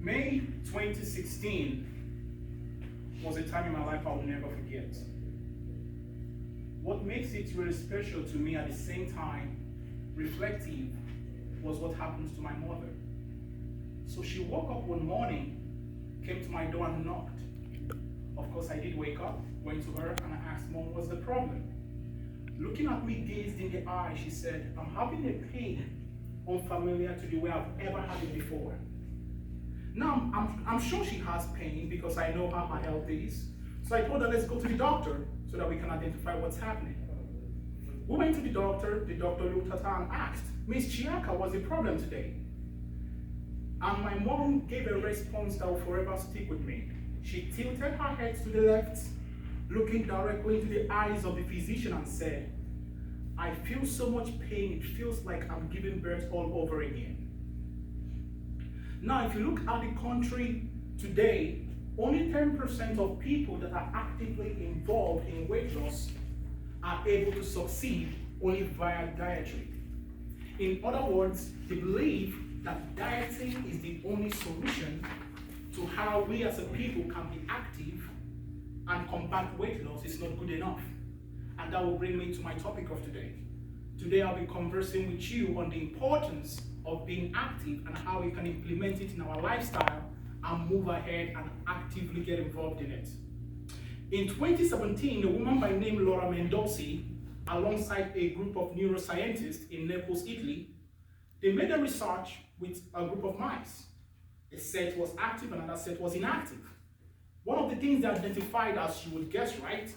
May 2016 was a time in my life I will never forget. What makes it really special to me, at the same time reflective, was what happened to my mother. So she woke up one morning, came to my door and knocked. Of course, I did wake up, went to her and I asked, Mom, what's the problem? Looking at me, gazed in the eye, she said, I'm having a pain unfamiliar to the way I've ever had it before. Now, I'm sure she has pain because I know how her health is. So I told her, let's go to the doctor so that we can identify what's happening. We went to the doctor looked at her and asked, Miss Chiaka, what's the problem today? And my mom gave a response that will forever stick with me. She tilted her head to the left, looking directly into the eyes of the physician and said, I feel so much pain, it feels like I'm giving birth all over again. Now, if you look at the country today, only 10% of people that are actively involved in weight loss are able to succeed only via dietary. In other words, they believe that dieting is the only solution to how we as a people can be active and combat weight loss is not good enough. And that will bring me to my topic of today. Today I'll be conversing with you on the importance of being active and how we can implement it in our lifestyle and move ahead and actively get involved in it. In 2017, a woman by name Laura Mendozzi, alongside a group of neuroscientists in Naples, Italy, they made a research with a group of mice. A set was active and another set was inactive. One of the things they identified, as you would guess right,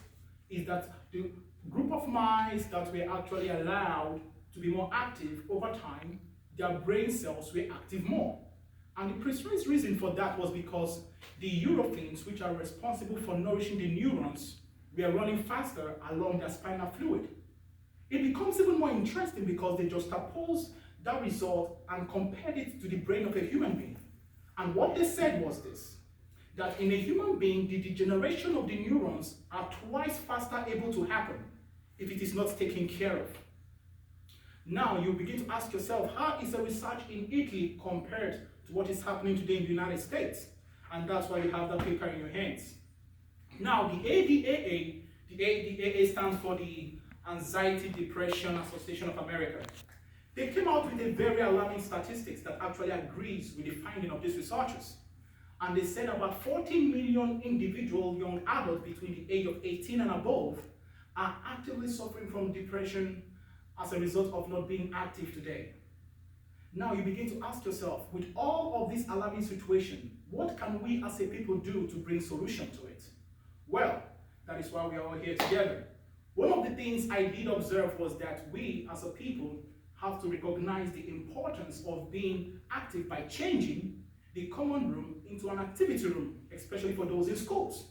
is that the group of mice that were actually allowed to be more active over time, their brain cells were active more. And the precise reason for that was because the endorphins, which are responsible for nourishing the neurons, were running faster along their spinal fluid. It becomes even more interesting because they juxtaposed that result and compared it to the brain of a human being. And what they said was this, that in a human being, the degeneration of the neurons are twice faster able to happen if it is not taken care of. Now you begin to ask yourself, how is the research in Italy compared to what is happening today in the United States? And that's why you have that paper in your hands. Now the ADAA stands for the Anxiety Depression Association of America. They came out with a very alarming statistics that actually agrees with the finding of these researchers. And they said about 14 million individual young adults between the age of 18 and above are actively suffering from depression as a result of not being active today. Now you begin to ask yourself, with all of this alarming situation, what can we as a people do to bring solution to it? Well, that is why we are all here together. One of the things I did observe was that we as a people have to recognize the importance of being active by changing the common room into an activity room, especially for those in schools.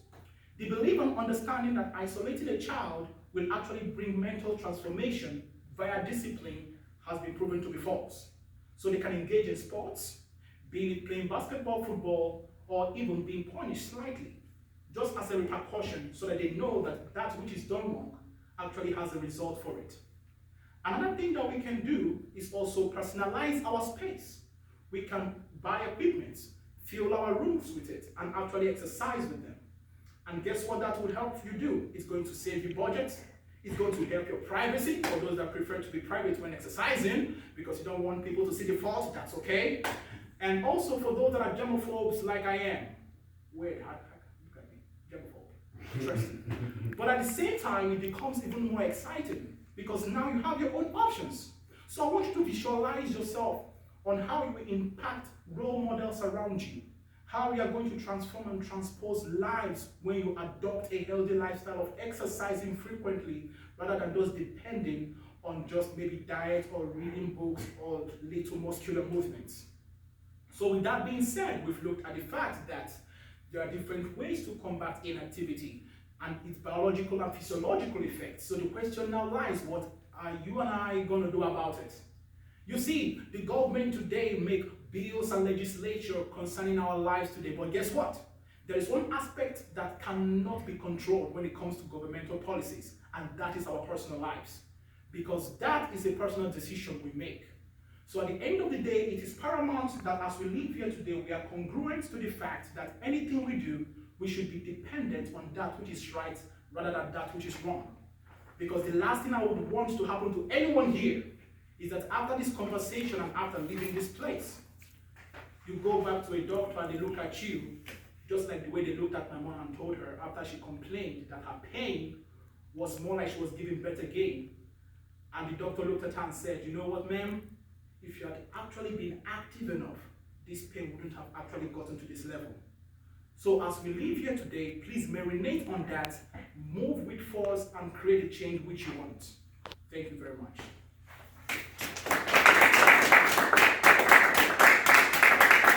The belief and understanding that isolating a child will actually bring mental transformation via discipline has been proven to be false. So they can engage in sports, be it playing basketball, football, or even being punished slightly, just as a repercussion so that they know that that which is done wrong actually has a result for it. Another thing that we can do is also personalize our space. We can buy equipment, fill our rooms with it, and actually exercise with them. And guess what that will help you do? It's going to save you budget. It's going to help your privacy, for those that prefer to be private when exercising, because you don't want people to see the fault, that's okay. And also for those that are germophobes like I am. Wait, look at me, germaphobe. Interesting. But at the same time, it becomes even more exciting, because now you have your own options. So I want you to visualize yourself on how you will impact role models around you, how you are going to transform and transpose lives when you adopt a healthy lifestyle of exercising frequently rather than those depending on just maybe diet or reading books or little muscular movements. So with that being said, we've looked at the fact that there are different ways to combat inactivity and its biological and physiological effects. So the question now lies, what are you and I going to do about it? You see, the government today make bills and legislation concerning our lives today, but guess what? There is one aspect that cannot be controlled when it comes to governmental policies, and that is our personal lives, because that is a personal decision we make. So at the end of the day, it is paramount that as we live here today, we are congruent to the fact that anything we do, we should be dependent on that which is right rather than that which is wrong. Because the last thing I would want to happen to anyone here is that after this conversation and after leaving this place, you go back to a doctor and they look at you just like the way they looked at my mom and told her after she complained that her pain was more like she was giving better gain. And the doctor looked at her and said, you know what, ma'am? If you had actually been active enough, this pain wouldn't have actually gotten to this level. So as we live here today, please marinate on that, move with force, and create the change which you want. Thank you very much.